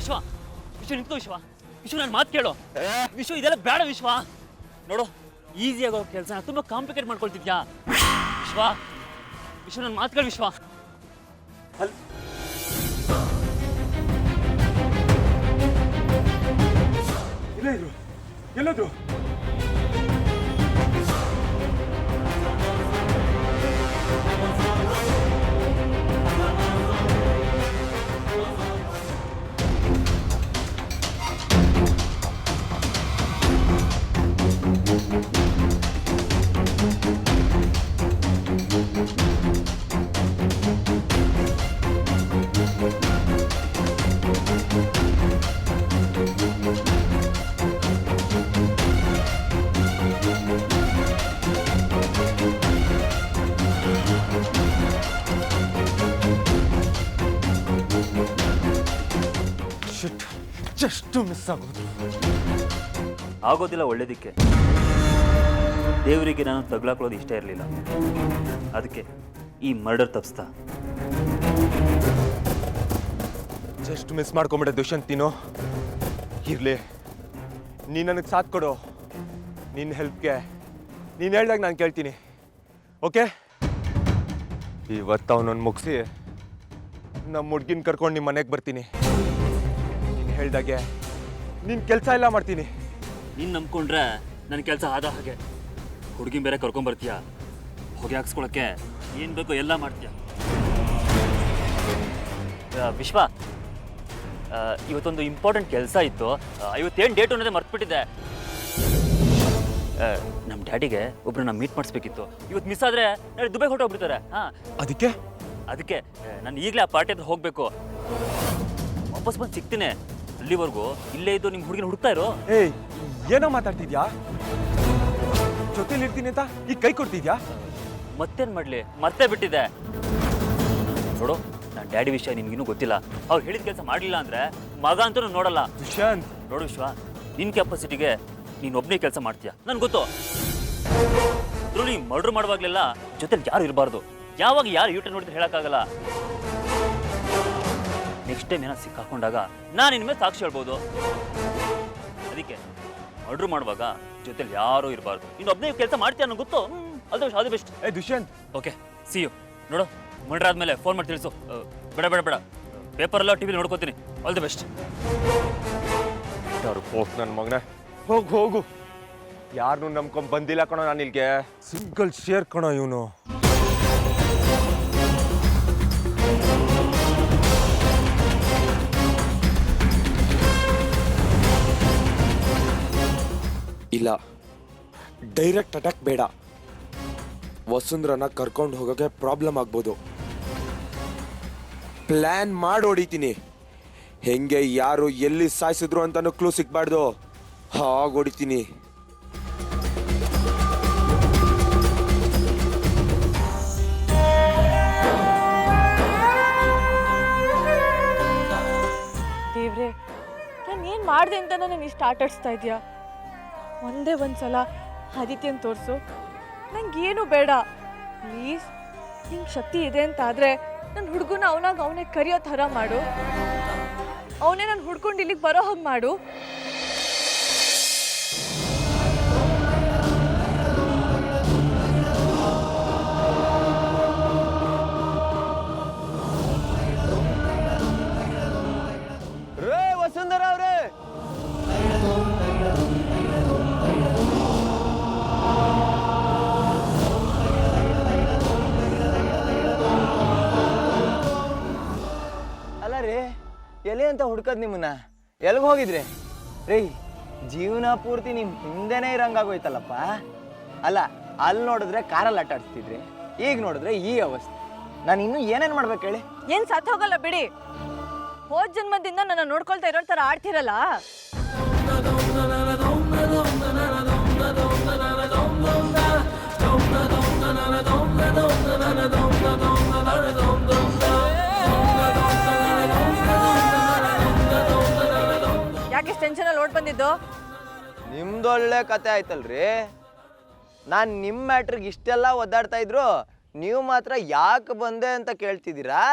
ವಿಶ್ವ ವಿಶ್ವ ನಿಂತ್ಕೋ ವಿಶ್ವ ನನ್ನ ಮಾತು ಕೇಳು ವಿಶ್ವ ಇದೆಲ್ಲ ಬೇಡ ವಿಶ್ವ ನೋಡು ಈಸಿಯಾಗೋ ಕೆಲಸನ ತುಂಬ ಕಾಂಪ್ಲಿಕೇಟ್ ಮಾಡ್ಕೊಳ್ತಿದ್ಯಾ ವಿಶ್ವ ನನ್ನ ಮಾತು ಕೇಳು ವಿಶ್ವ ಇಲ್ಲ ಇದ್ರು ಎಲ್ಲೋದ್ರು ಜಸ್ಟ್ ಮಿಸ್ ಆಗೋದಿಲ್ಲ ಒಳ್ಳೇದಕ್ಕೆ ದೇವರಿಗೆ ನಾನು ತಗ್ಲಾಕೊಳ್ಳೋದು ಇಷ್ಟ ಇರಲಿಲ್ಲ ಅದಕ್ಕೆ ಈ ಮರ್ಡರ್ ತಪ್ಪಿಸ್ತಾ ಜಸ್ಟ್ ಮಿಸ್ ಮಾಡ್ಕೊಂಬಿಟ್ಟೆ ದುಷ್ಯಂತ್ ನೀನು ಇರ್ಲಿ ನೀನು ನನಗೆ ಸಾಥ್ ಕೊಡು ನಿನ್ನ ಹೆಲ್ಪ್ಗೆ ನೀನು ಹೇಳ್ದಾಗ ನಾನು ಕೇಳ್ತೀನಿ ಓಕೆ ಇವತ್ತು ಅವನನ್ನು ಮುಗಿಸಿ ನಮ್ಮ ಹುಡ್ಗಿನ ಕರ್ಕೊಂಡು ನಿಮ್ಮ ಮನೆಗೆ ಬರ್ತೀನಿ ನೀನು ಹೇಳ್ದಾಗೆ ನಿನ್ನ ಕೆಲಸ ಎಲ್ಲ ಮಾಡ್ತೀನಿ ನೀನು ನಂಬ್ಕೊಂಡ್ರೆ ನನ್ನ ಕೆಲಸ ಆದ ಹಾಗೆ ಹುಡುಗಿನ ಬೇರೆ ಕರ್ಕೊಂಬರ್ತೀಯ ಹೊಗೆ ಹಾಕ್ಸ್ಕೊಳಕ್ಕೆ ಏನು ಬೇಕೋ ಎಲ್ಲ ಮಾಡ್ತೀಯ ವಿಶ್ವ ಇವತ್ತೊಂದು ಇಂಪಾರ್ಟೆಂಟ್ ಕೆಲಸ ಇತ್ತು ಇವತ್ತೇನು ಡೇಟ್ ಅನ್ನೋದೇ ಮರ್ತ್ಬಿಟ್ಟಿದ್ದೆ ನಮ್ಮ ಡ್ಯಾಡಿಗೆ ಒಬ್ಬರನ್ನ ಮೀಟ್ ಮಾಡಿಸ್ಬೇಕಿತ್ತು ಇವತ್ತು ಮಿಸ್ ಆದರೆ ನಾಳೆ ದುಬೈಗೆ ಹೊರಟೋಗ್ಬಿಡ್ತಾರೆ ಹಾಂ ಅದಕ್ಕೆ ನಾನು ಈಗಲೇ ಆ ಪಾರ್ಟಿ ಹತ್ರ ಹೋಗಬೇಕು ವಾಪಸ್ ಬಂದು ಸಿಗ್ತೀನಿ ಅಲ್ಲಿವರೆಗೂ ಇಲ್ಲೇ ಇದ್ದು ನಿಮ್ಮ ಹುಡುಗಿನ ಹುಡುಕ್ತಾ ಇರೋ ಏಯ್ ಏನೋ ಮಾತಾಡ್ತಿದ್ಯಾ ಜೊತೆಲಿ ಇರ್ತೀನಿ ಅಂತ ಈಗ ಕೈ ಕೊಡ್ತಿದ್ಯಾ ಮತ್ತೇನು ಮಾಡಲಿ ಮರ್ತೇ ಬಿಟ್ಟಿದ್ದೆ ನೋಡು ನನ್ನ ಡ್ಯಾಡಿ ವಿಷಯ ನಿನ್ಗಿನ್ನೂ ಗೊತ್ತಿಲ್ಲ ಅವ್ರು ಹೇಳಿದ ಕೆಲಸ ಮಾಡಲಿಲ್ಲ ಅಂದರೆ ಮಗ ಅಂತೂ ನೋಡಲ್ಲ ದುಷ್ಯಂತ್ ನೋಡು ವಿಶ್ವ ನಿನ್ನ ಕೆಪಾಸಿಟಿಗೆ ನೀನು ಒಬ್ಬನೇ ಕೆಲಸ ಮಾಡ್ತೀಯ ನನ್ಗೆ ಗೊತ್ತು ನೀ ಮರ್ಡರ್ ಮಾಡುವಾಗಲೆಲ್ಲ ಜೊತೆಲಿ ಯಾರು ಇರಬಾರ್ದು ಯಾವಾಗ ಯಾರು ಯೂಟರ್ ನೋಡಿದ್ರೆ ಹೇಳೋಕ್ಕಾಗಲ್ಲ ನೆಕ್ಸ್ಟ್ ಟೈಮ್ ಏನೋ ಸಿಕ್ಕಾಕೊಂಡಾಗ ನಾನು ಇನ್ಮೇಲೆ ಸಾಕ್ಷಿ ಹೇಳ್ಬೋದು ಅದಕ್ಕೆ ಮರ್ಡರ್ ಮಾಡುವಾಗ ಜೊತೆಲಿ ಯಾರೂ ಇರಬಾರ್ದು ನೀನು ಒಬ್ಬನೇ ಕೆಲಸ ಮಾಡ್ತೀಯ ಅನ್ನೋ ಗೊತ್ತು ಅದು ಬೆಸ್ಟ್ ಏ ದುಷ್ಯಂತ್ ಓಕೆ ಸಿ ಯು ನೋಡು ಮರ್ಡರ್ ಆದಮೇಲೆ ಫೋನ್ ಮಾಡಿ ತಿಳಿಸು ಬೇಡ ಪೇಪರೆಲ್ಲ ಟಿ ವಿಲಿ ನೋಡ್ಕೋತೀನಿ ಆಲ್ ದಿ ಬೆಸ್ಟ್ ಯಾರು ಹೋಗ್ ನನ್ನ ಮಗನೇ ಹೋಗು ಯಾರನ್ನೂ ನಂಬ್ಕೊಂಡ್ ಬಂದಿಲ್ಲ ಕಣೋ ನಾನು ಇಲ್ಲಿಗೆ ಸಿಂಗಲ್ ಶೇರ್ ಕಣೋ ಇವನು ಇಲ್ಲ ಡೈರೆಕ್ಟ್ ಅಟ್ಯಾಕ್ ಬೇಡ ವಸುಂಧರನ ಕರ್ಕೊಂಡು ಹೋಗೋಕೆ ಪ್ರಾಬ್ಲಮ್ ಆಗ್ಬೋದು ಪ್ಲಾನ್ ಮಾಡಿ ಹೊಡಿತೀನಿ ಹೆಂಗೆ ಯಾರು ಎಲ್ಲಿ ಸಾಯಿಸಿದ್ರು ಅಂತಾನು ಕ್ಲೂ ಸಿಕ್ಬಾರ್ದು ಹಾಗೆ ಹೊಡಿತೀನಿ ದೇವ್ರೆ ನಾನು ಏನು ಮಾಡಿದೆ ಅಂತ ನಾನು ಇಷ್ಟು ಆಟಾಡಿಸ್ತಾ ಇದೆಯಾ ಒಂದೇ ಒಂದ್ಸಲ ಆದಿತ್ಯನ ತೋರಿಸು ನಂಗೇನು ಬೇಡ ಪ್ಲೀಸ್ ನಿಂಗೆ ಶಕ್ತಿ ಇದೆ ಅಂತಾದರೆ ನನ್ನ ಹುಡುಗನ ಅವನೇ ಕರಿಯೋ ಥರ ಮಾಡು ಅವನೇ ನಾನು ಹುಡ್ಕೊಂಡು ಇಲ್ಲಿಗೆ ಬರೋ ಹಾಗೆ ಮಾಡು ರೇ ವಸುಂಧರ ಅವ್ರೆ ಅಲ್ಲ ರೀ ಎಲೆ ಅಂತ ಹುಡ್ಕದ್ ನಿಮ್ಮನ್ನ ಎಲ್ಗೆ ಹೋಗಿದ್ರಿ ರೀ ಜೀವನ ಪೂರ್ತಿ ನಿಮ್ ಹಿಂದೆನೇ ಇರಂಗಾಗೋಯ್ತಲ್ಲಪ್ಪ ಅಲ್ಲ ಅಲ್ಲಿ ನೋಡಿದ್ರೆ ಕಾರಲ್ಲಿ ಆಟಾಡ್ಸ್ತಿದ್ರಿ ಈಗ ನೋಡಿದ್ರೆ ಈ ಅವಸ್ಥೆ ನಾನು ಇನ್ನೂ ಏನೇನು ಮಾಡ್ಬೇಕು ಹೇಳಿ ಏನು ಸತ್ತು ಹೋಗಲ್ಲ ಬಿಡಿ ಹೋದ ಜನ್ಮದಿಂದ ನನ್ನ ನೋಡ್ಕೊಳ್ತಾ ಇರೋ ಥರ ಆಡ್ತಿರಲ್ಲ ಯಾಕೆ ಟೆನ್ಷನಲ್ಲಿ ಓಡ್ ಬಂದಿದ್ದು ನಿಮ್ದೊಳ್ಳೆ ಕತೆ ಆಯ್ತಲ್ರಿ ನಾನು ನಿಮ್ಮ ಮ್ಯಾಟ್ರಿಗೆ ಇಷ್ಟೆಲ್ಲ ಒದ್ದಾಡ್ತಾ ಇದ್ರು ನೀವು ಮಾತ್ರ ಯಾಕೆ ಬಂದೆ ಅಂತ ಕೇಳ್ತಿದ್ದೀರಾ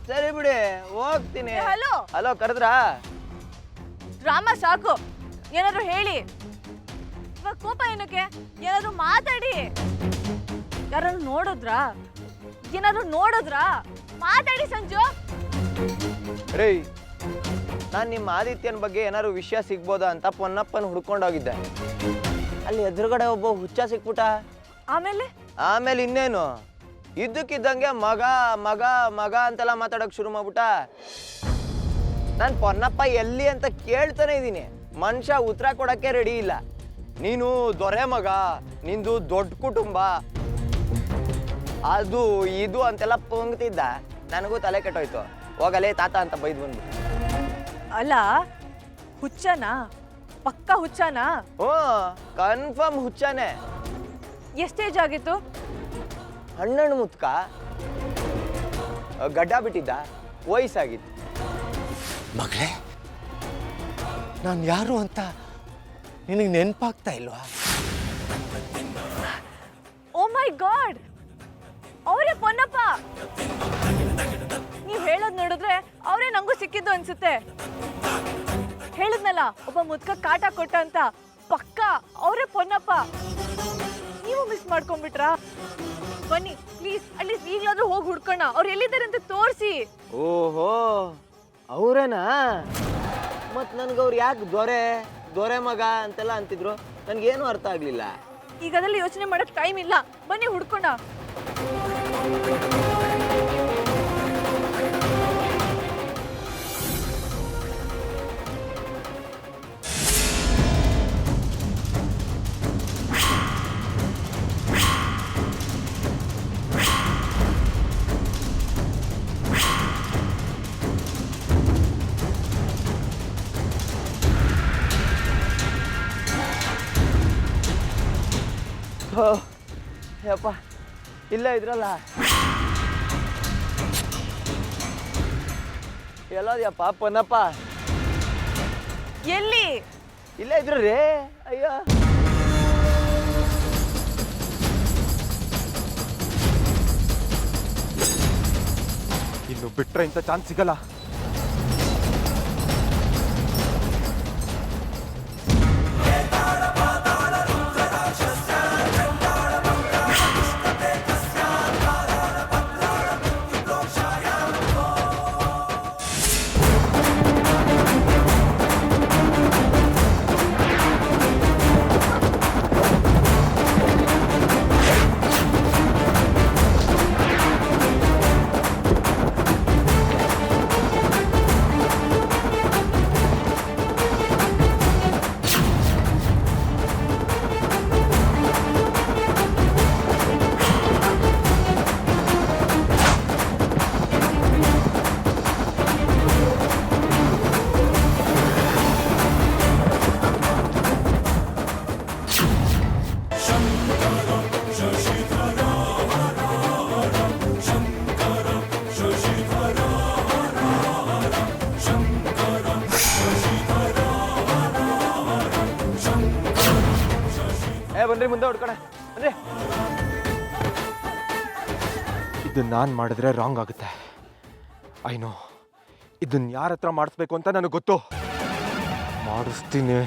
ಸರಿ ಬಿಡಿ ಹೋಗ್ತೀನಿ. Hello hello ಕರೆದ್ರಾ? ಡ್ರಾಮಾ ಸಾಕು, ಏನಾದ್ರು ಹೇಳಿ. ಇವಾಗ ಕೋಪ ಏನಕ್ಕೆ? ಏನಾದ್ರು ಮಾತಾಡಿ. ಯಾರು ನೋಡಿದ್ರಾ? ಏನಾದ್ರು ನೋಡಿದ್ರಾ? ಮಾತಾಡಿ ಸಂಜು. ರೇ, ನಾನು ನಿಮ್ಮ ಆದಿತ್ಯನ ಬಗ್ಗೆ ಏನಾದ್ರು ವಿಷಯ ಸಿಗ್ಬೋದಾ ಅಂತ ಪೊನ್ನಪ್ಪನ ಹುಡ್ಕೊಂಡೋಗಿದ್ದೆ. ಅಲ್ಲಿ ಎದುರುಗಡೆ ಒಬ್ಬ ಹುಚ್ಚ ಸಿಕ್ಬಿಟ್ಟ. ಆಮೇಲೆ ಇನ್ನೇನು, ಇದ್ದಕ್ಕಿದ್ದಂಗೆ ಮಗ ಮಗ ಮಗ ಅಂತೆಲ್ಲ ಮಾತಾಡೋಕೆ ಶುರು ಮಾಡ್ಬಿಟ್ಟ. ನಾನು ಪೊನ್ನಪ್ಪ ಎಲ್ಲಿ ಅಂತ ಕೇಳ್ತಾನೆ ಇದ್ದೀನಿ, ಮನುಷ್ಯ ಉತ್ತರ ಕೊಡೋಕ್ಕೆ ರೆಡಿ ಇಲ್ಲ. ನೀನು ದೊರೆ ಮಗ, ನಿಂದು ದೊಡ್ಡ ಕುಟುಂಬ, ಅದು ಇದು ಅಂತೆಲ್ಲ ಪೊಂಗ್ತಿದ್ದ. ನನಗೂ ತಲೆ ಕೆಟ್ಟೋಯ್ತು. ಹೋಗಲೇ ತಾತ ಅಂತ ಬೈದು ಬಂದ್ಬಿಟ್ಟು. ಅಲ್ಲ, ಹುಚ್ಚನಾ? ಪಕ್ಕ ಹುಚ್ಚನಾ? ಹ್ಞೂ, ಕನ್ಫರ್ಮ್ ಹುಚ್ಚಾನೆ. ಎಷ್ಟೇಜ್ ಆಗಿತ್ತು? ಹಣ್ಣು ಮುತ್ಕ, ಗಡ್ಡ ಬಿಟ್ಟಿದ್ದ, ವಯಸ್ಸಾಗಿತ್ತು. ಮಗಳೇ, ನಾನು ಯಾರು ಅಂತ ನಿನಗೆ ನೆನಪಾಗ್ತಾ ಇಲ್ವಾ? ಓ ಮೈ ಗಾಡ್, ಅವರೇ ಪೊನ್ನಪ್ಪ. ನೀವ್ ಹೇಳೋದ್ ನೋಡಿದ್ರೆ ಅವರೇ ನಂಗೂ ಸಿಕ್ಕಿದ್ದು ಅನ್ಸುತ್ತೆ. ಹೇಳಿದ್ನಲ್ಲ, ಒಬ್ಬ ಮುದ್ಕ ಕಾಟ ಕೊಟ್ಟ ಅಂತ. ಪಕ್ಕ ಅವರೇ ಪೊನ್ನಪ್ಪ. ನೀವು ಮಿಸ್ ಮಾಡ್ಕೊಂಡ್ಬಿಟ್ರಾ? ಬನ್ನಿ ಪ್ಲೀಸ್, ಅಟ್ಲೀಸ್ಟ್ ಈಗಲಾದ್ರೂ ಹೋಗಿ ಹುಡ್ಕೋಣ. ಅವ್ರು ಎಲ್ಲಿದ್ದಾರೆ ಅಂತ ತೋರಿಸಿ. ಓಹೋ, ಅವರೇನಾ? ಮತ್ತು ನನಗವ್ರು ಯಾಕೆ ದೊರೆ ಮಗ ಅಂತೆಲ್ಲ ಅಂತಿದ್ರು? ನನಗೇನು ಅರ್ಥ ಆಗಲಿಲ್ಲ. ಈಗ ಅದ್ರಲ್ಲಿ ಯೋಚನೆ ಮಾಡಕ್ ಟೈಮ್ ಇಲ್ಲ, ಬನ್ನಿ ಹುಡ್ಕೋಣ. ಯಪ್ಪ, ಇಲ್ಲ ಇದ್ರಲ್ಲ. ಎಲ್ಲೋದ್ಯಪ್ಪ ಪೊನ್ನಪ್ಪ? ಎಲ್ಲಿ? ಇಲ್ಲ ಇದ್ರು ರೇ. ಅಯ್ಯೋ, ಇನ್ನು ಬಿಟ್ರೆ ಇಂಥ ಚಾನ್ಸ್ ಸಿಗಲ್ಲ. ಬನ್ರಿ ಮುಂದೆ ಹೊಡ್ಕೊಣ, ಬನ್ರಿ. ಇದು ನಾನು ಮಾಡಿದ್ರೆ ರಾಂಗ್ ಆಗುತ್ತೆ. ಐನೋ, ಇದನ್ನ ಯಾರ ಹತ್ರ ಮಾಡಿಸ್ಬೇಕು ಅಂತ ನನಗೆ ಗೊತ್ತು. ಮಾಡಿಸ್ತೀನಿ.